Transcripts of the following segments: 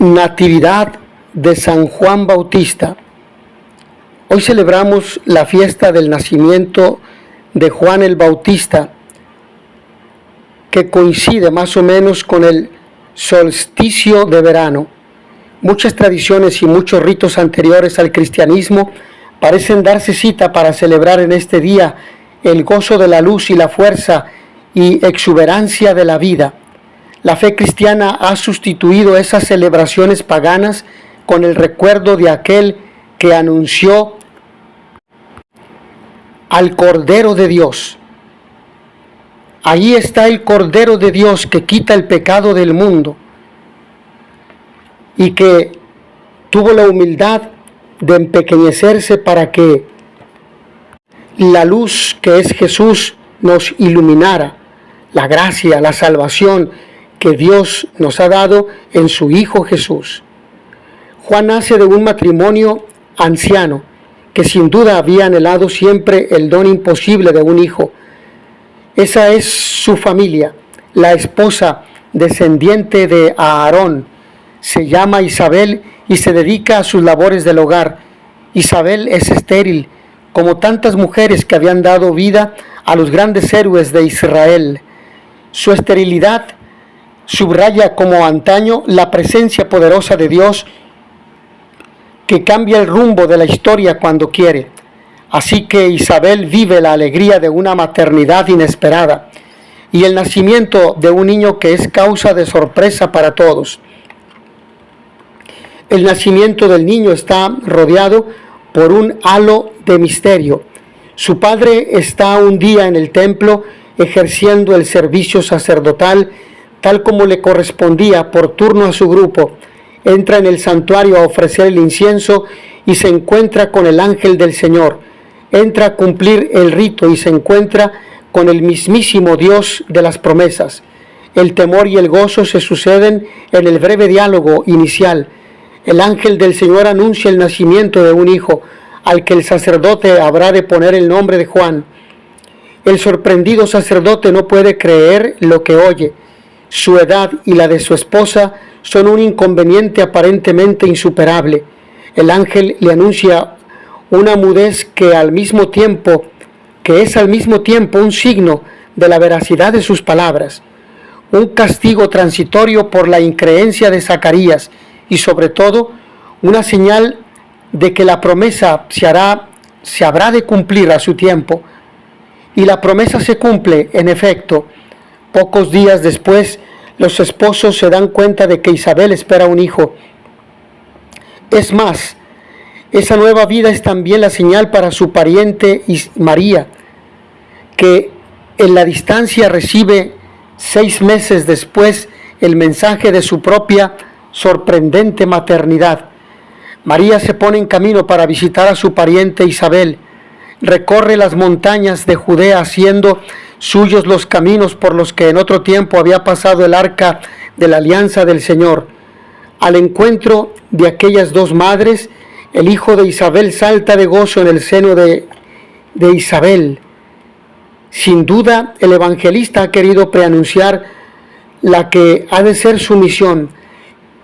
Natividad de San Juan Bautista. Hoy celebramos la fiesta del nacimiento de Juan el Bautista, que coincide más o menos con el solsticio de verano. Muchas tradiciones y muchos ritos anteriores al cristianismo parecen darse cita para celebrar en este día el gozo de la luz y la fuerza y exuberancia de la vida. La fe cristiana ha sustituido esas celebraciones paganas con el recuerdo de aquel que anunció al Cordero de Dios. Ahí está el Cordero de Dios que quita el pecado del mundo y que tuvo la humildad de empequeñecerse para que la luz que es Jesús nos iluminara, la gracia, la salvación que Dios nos ha dado en su Hijo Jesús. Juan nace de un matrimonio anciano que sin duda había anhelado siempre el don imposible de un hijo. Esa es su familia. La esposa descendiente de Aarón se llama Isabel y se dedica a sus labores del hogar. Isabel es estéril, como tantas mujeres que habían dado vida a los grandes héroes de Israel. Su esterilidad subraya como antaño la presencia poderosa de Dios que cambia el rumbo de la historia cuando quiere. Así que Isabel vive la alegría de una maternidad inesperada y el nacimiento de un niño que es causa de sorpresa para todos. El nacimiento del niño está rodeado por un halo de misterio. Su padre está un día en el templo ejerciendo el servicio sacerdotal tal como le correspondía por turno a su grupo. Entra en el santuario a ofrecer el incienso y se encuentra con el ángel del Señor. Entra a cumplir el rito y se encuentra con el mismísimo Dios de las promesas. El temor y el gozo se suceden en el breve diálogo inicial. El ángel del Señor anuncia el nacimiento de un hijo, al que el sacerdote habrá de poner el nombre de Juan. El sorprendido sacerdote no puede creer lo que oye. Su edad y la de su esposa son un inconveniente aparentemente insuperable. El ángel le anuncia una mudez que es al mismo tiempo un signo de la veracidad de sus palabras, un castigo transitorio por la increencia de Zacarías y sobre todo una señal de que la promesa se habrá de cumplir a su tiempo. Y la promesa se cumple, en efecto. Pocos días después, los esposos se dan cuenta de que Isabel espera un hijo. Es más, esa nueva vida es también la señal para su pariente María, que en la distancia recibe 6 meses después el mensaje de su propia sorprendente maternidad. María se pone en camino para visitar a su pariente Isabel. Recorre las montañas de Judea haciendo suyos los caminos por los que en otro tiempo había pasado el arca de la alianza del Señor. Al encuentro de aquellas dos madres, el hijo de Isabel salta de gozo en el seno de Isabel. Sin duda, el evangelista ha querido preanunciar la que ha de ser su misión.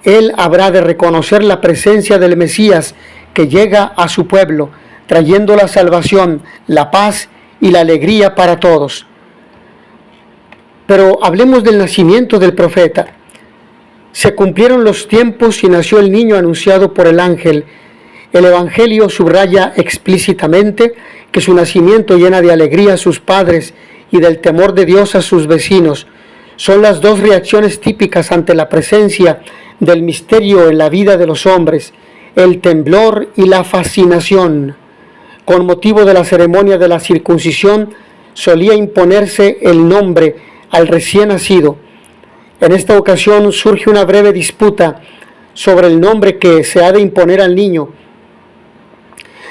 Él habrá de reconocer la presencia del Mesías que llega a su pueblo, trayendo la salvación, la paz y la alegría para todos. Pero hablemos del nacimiento del profeta. Se cumplieron los tiempos y nació el niño anunciado por el ángel. El Evangelio subraya explícitamente que su nacimiento llena de alegría a sus padres y del temor de Dios a sus vecinos. Son las dos reacciones típicas ante la presencia del misterio en la vida de los hombres, el temblor y la fascinación. Con motivo de la ceremonia de la circuncisión, solía imponerse el nombre al recién nacido. En esta ocasión surge una breve disputa sobre el nombre que se ha de imponer al niño.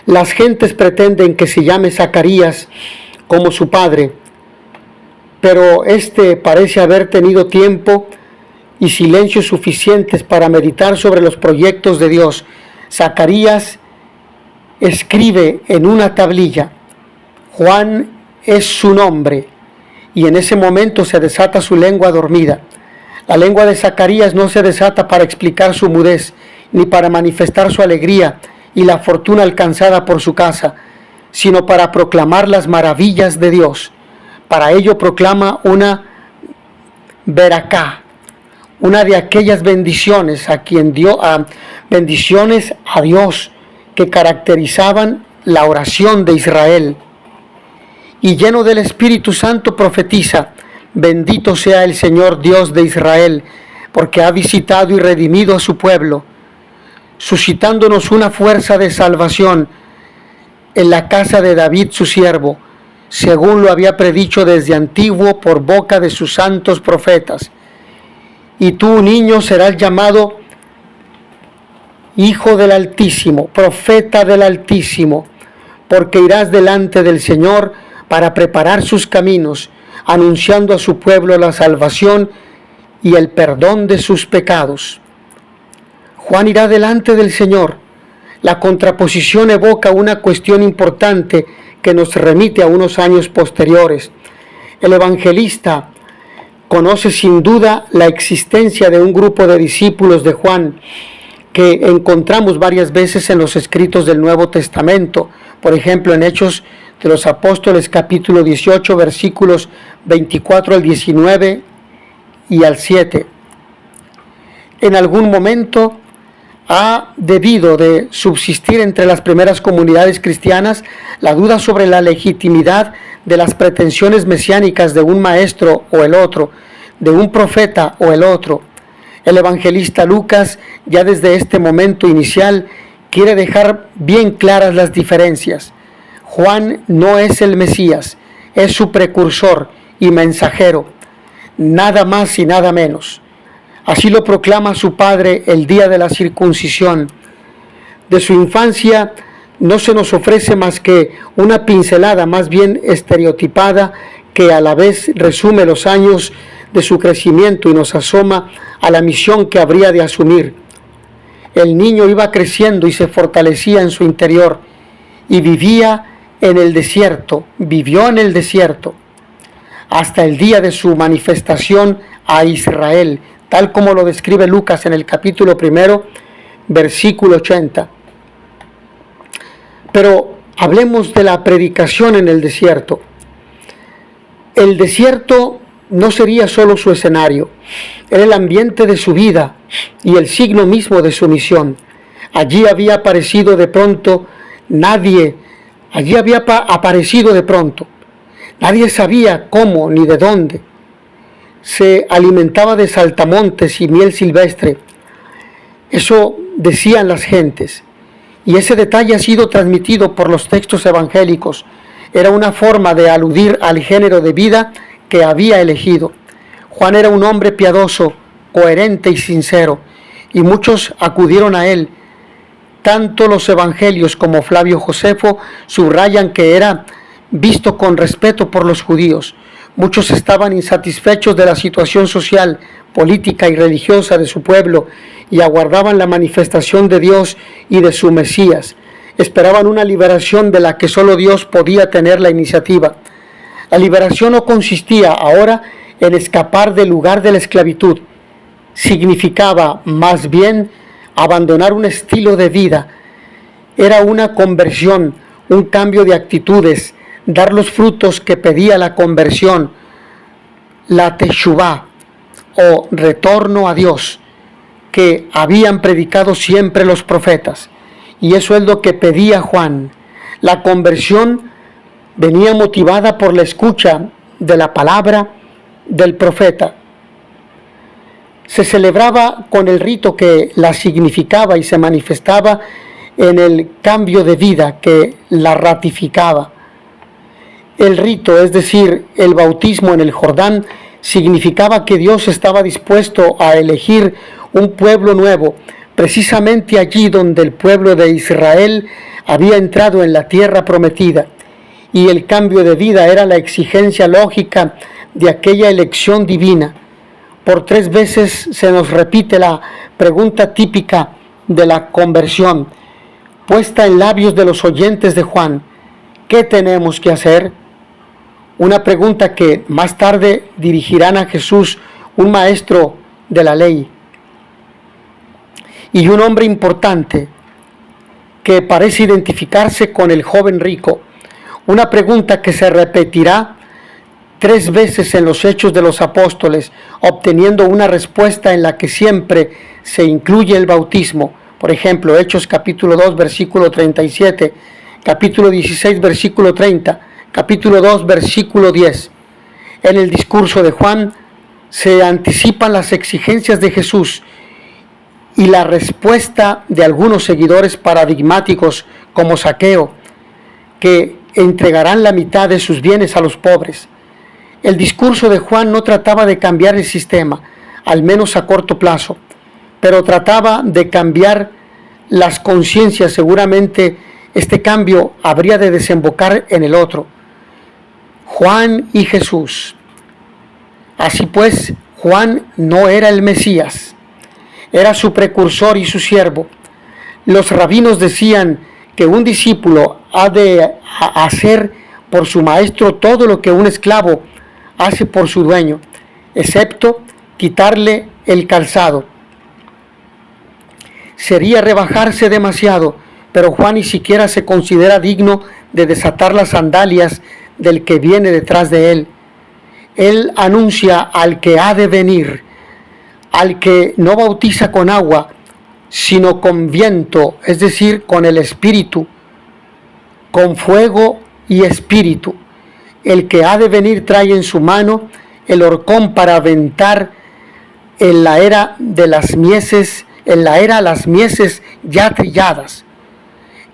Las gentes pretenden que se llame Zacarías como su padre, pero este parece haber tenido tiempo y silencio suficientes para meditar sobre los proyectos de Dios. Zacarías escribe en una tablilla: Juan es su nombre, y en ese momento se desata su lengua dormida. La lengua de Zacarías no se desata para explicar su mudez, ni para manifestar su alegría y la fortuna alcanzada por su casa, sino para proclamar las maravillas de Dios. Para ello proclama una veracá, una de aquellas bendiciones bendiciones a Dios que caracterizaban la oración de Israel. Y lleno del Espíritu Santo profetiza: bendito sea el Señor Dios de Israel, porque ha visitado y redimido a su pueblo, suscitándonos una fuerza de salvación en la casa de David su siervo, según lo había predicho desde antiguo por boca de sus santos profetas. Y tú, niño, serás llamado Hijo del Altísimo, profeta del Altísimo, porque irás delante del Señor para preparar sus caminos, anunciando a su pueblo la salvación y el perdón de sus pecados. Juan irá delante del Señor. La contraposición evoca una cuestión importante que nos remite a unos años posteriores. El evangelista conoce sin duda la existencia de un grupo de discípulos de Juan que encontramos varias veces en los escritos del Nuevo Testamento, por ejemplo en Hechos de los Apóstoles capítulo 18 versículos 24 al 19 y al 7. En algún momento ha debido de subsistir entre las primeras comunidades cristianas la duda sobre la legitimidad de las pretensiones mesiánicas de un maestro o el otro, de un profeta o el otro. El evangelista Lucas, ya desde este momento inicial, quiere dejar bien claras las diferencias. Juan no es el Mesías, es su precursor y mensajero, nada más y nada menos. Así lo proclama su padre el día de la circuncisión. De su infancia no se nos ofrece más que una pincelada más bien estereotipada que a la vez resume los años de su crecimiento y nos asoma a la misión que habría de asumir. El niño iba creciendo y se fortalecía en su interior y vivió en el desierto, hasta el día de su manifestación a Israel, tal como lo describe Lucas en el capítulo 1, versículo 80. Pero hablemos de la predicación en el desierto. El desierto no sería solo su escenario, era el ambiente de su vida y el signo mismo de su misión. Allí había aparecido de pronto. Nadie sabía cómo ni de dónde. Se alimentaba de saltamontes y miel silvestre. Eso decían las gentes. Y ese detalle ha sido transmitido por los textos evangélicos. Era una forma de aludir al género de vida que había elegido. Juan era un hombre piadoso, coherente y sincero, y muchos acudieron a él. Tanto los evangelios como Flavio Josefo subrayan que era visto con respeto por los judíos. Muchos estaban insatisfechos de la situación social, política y religiosa de su pueblo y aguardaban la manifestación de Dios y de su Mesías. Esperaban una liberación de la que solo Dios podía tener la iniciativa. La liberación no consistía ahora en escapar del lugar de la esclavitud. Significaba más bien abandonar un estilo de vida. Era una conversión, un cambio de actitudes, dar los frutos que pedía la conversión, la teshuvá o retorno a Dios que habían predicado siempre los profetas. Y eso es lo que pedía Juan. La conversión venía motivada por la escucha de la palabra del profeta. Se celebraba con el rito que la significaba y se manifestaba en el cambio de vida que la ratificaba. El rito, es decir, el bautismo en el Jordán, significaba que Dios estaba dispuesto a elegir un pueblo nuevo, precisamente allí donde el pueblo de Israel había entrado en la tierra prometida. Y el cambio de vida era la exigencia lógica de aquella elección divina. Por 3 veces se nos repite la pregunta típica de la conversión, puesta en labios de los oyentes de Juan: ¿qué tenemos que hacer? Una pregunta que más tarde dirigirán a Jesús, un maestro de la ley. Y un hombre importante que parece identificarse con el joven rico. Una pregunta que se repetirá 3 veces en los Hechos de los Apóstoles, obteniendo una respuesta en la que siempre se incluye el bautismo. Por ejemplo, Hechos capítulo 2, versículo 37, capítulo 16, versículo 30, capítulo 2, versículo 10. En el discurso de Juan se anticipan las exigencias de Jesús y la respuesta de algunos seguidores paradigmáticos como Zaqueo, que entregarán la mitad de sus bienes a los pobres. El discurso de Juan no trataba de cambiar el sistema, al menos a corto plazo, pero trataba de cambiar las conciencias. Seguramente este cambio habría de desembocar en el otro. Juan y Jesús. Así pues, Juan no era el Mesías, era su precursor y su siervo. Los rabinos decían que un discípulo ha de hacer por su maestro todo lo que un esclavo hace por su dueño, excepto quitarle el calzado. Sería rebajarse demasiado, pero Juan ni siquiera se considera digno de desatar las sandalias del que viene detrás de él. Él anuncia al que ha de venir, al que no bautiza con agua, sino con viento, es decir, con el Espíritu, con fuego y espíritu. El que ha de venir trae en su mano el horcón para aventar en la era las mieses ya trilladas.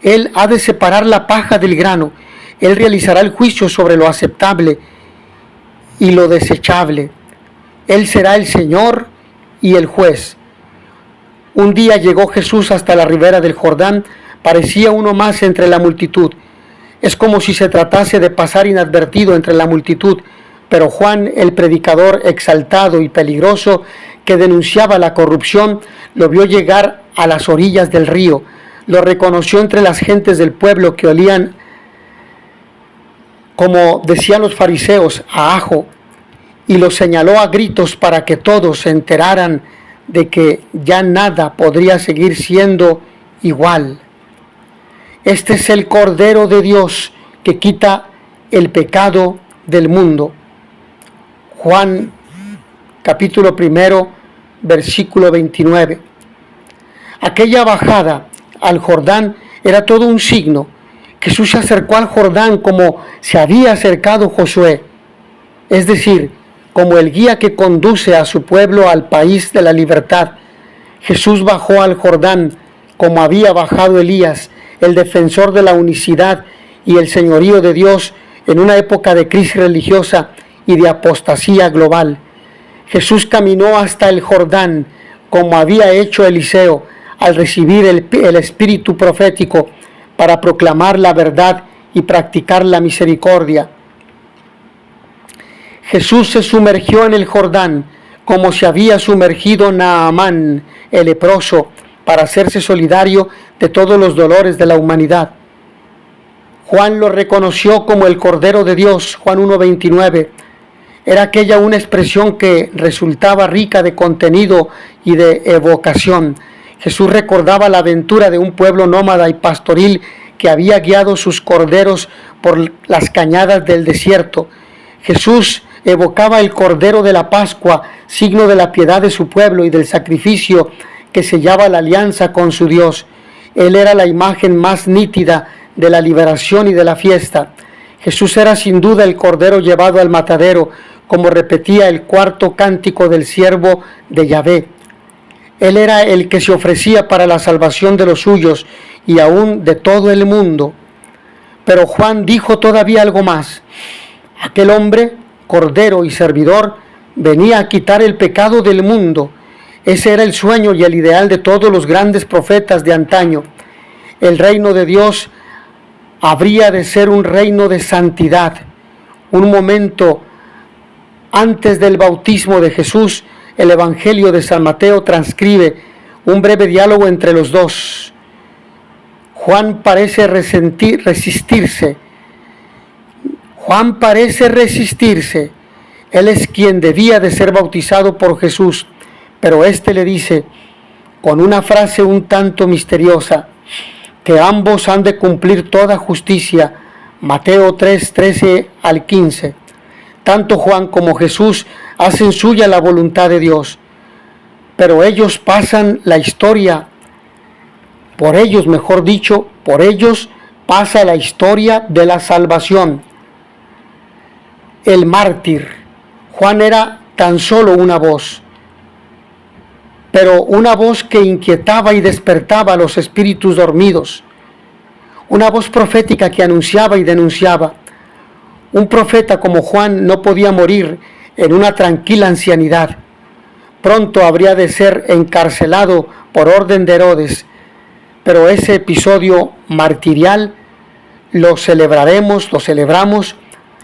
Él ha de separar la paja del grano. Él realizará el juicio sobre lo aceptable y lo desechable. Él será el Señor y el juez. Un día llegó Jesús hasta la ribera del Jordán. Parecía uno más entre la multitud. Es como si se tratase de pasar inadvertido entre la multitud, pero Juan, el predicador exaltado y peligroso que denunciaba la corrupción, lo vio llegar a las orillas del río. Lo reconoció entre las gentes del pueblo que olían, como decían los fariseos, a ajo, y lo señaló a gritos para que todos se enteraran de que ya nada podría seguir siendo igual. Este es el Cordero de Dios que quita el pecado del mundo. Juan capítulo 1, versículo 29. Aquella bajada al Jordán era todo un signo. Jesús se acercó al Jordán como se había acercado Josué, es decir, como el guía que conduce a su pueblo al país de la libertad. Jesús bajó al Jordán como había bajado Elías, el defensor de la unicidad y el señorío de Dios en una época de crisis religiosa y de apostasía global. Jesús caminó hasta el Jordán como había hecho Eliseo al recibir el espíritu profético para proclamar la verdad y practicar la misericordia. Jesús se sumergió en el Jordán como se había sumergido Naamán, el leproso, para hacerse solidario de todos los dolores de la humanidad. Juan lo reconoció como el Cordero de Dios, Juan 1:29. Era aquella una expresión que resultaba rica de contenido y de evocación. Jesús recordaba la aventura de un pueblo nómada y pastoril que había guiado sus corderos por las cañadas del desierto. Jesús evocaba el Cordero de la Pascua, signo de la piedad de su pueblo y del sacrificio que sellaba la alianza con su Dios. Él era la imagen más nítida de la liberación y de la fiesta. Jesús era sin duda el Cordero llevado al matadero, como repetía el 4º cántico del siervo de Yahvé. Él era el que se ofrecía para la salvación de los suyos y aún de todo el mundo. Pero Juan dijo todavía algo más. Aquel hombre, Cordero y servidor, venía a quitar el pecado del mundo. Ese era el sueño y el ideal de todos los grandes profetas de antaño. El reino de Dios habría de ser un reino de santidad. Un momento antes del bautismo de Jesús, el Evangelio de San Mateo transcribe un breve diálogo entre los dos. Juan parece resistirse. Él es quien debía de ser bautizado por Jesús, Pero éste le dice, con una frase un tanto misteriosa, que ambos han de cumplir toda justicia. Mateo 3, 13 al 15. Tanto Juan como Jesús hacen suya la voluntad de Dios, pero ellos pasan la historia, por ellos, mejor dicho, por ellos pasa la historia de la salvación. El mártir. Juan era tan solo una voz, pero una voz que inquietaba y despertaba a los espíritus dormidos. Una voz profética que anunciaba y denunciaba. Un profeta como Juan no podía morir en una tranquila ancianidad. Pronto habría de ser encarcelado por orden de Herodes, pero ese episodio martirial lo celebramos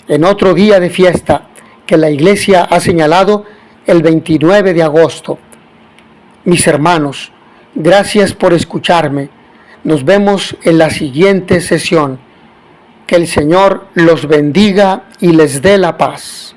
en otro día de fiesta que la Iglesia ha señalado, el 29 de agosto. Mis hermanos, gracias por escucharme. Nos vemos en la siguiente sesión. Que el Señor los bendiga y les dé la paz.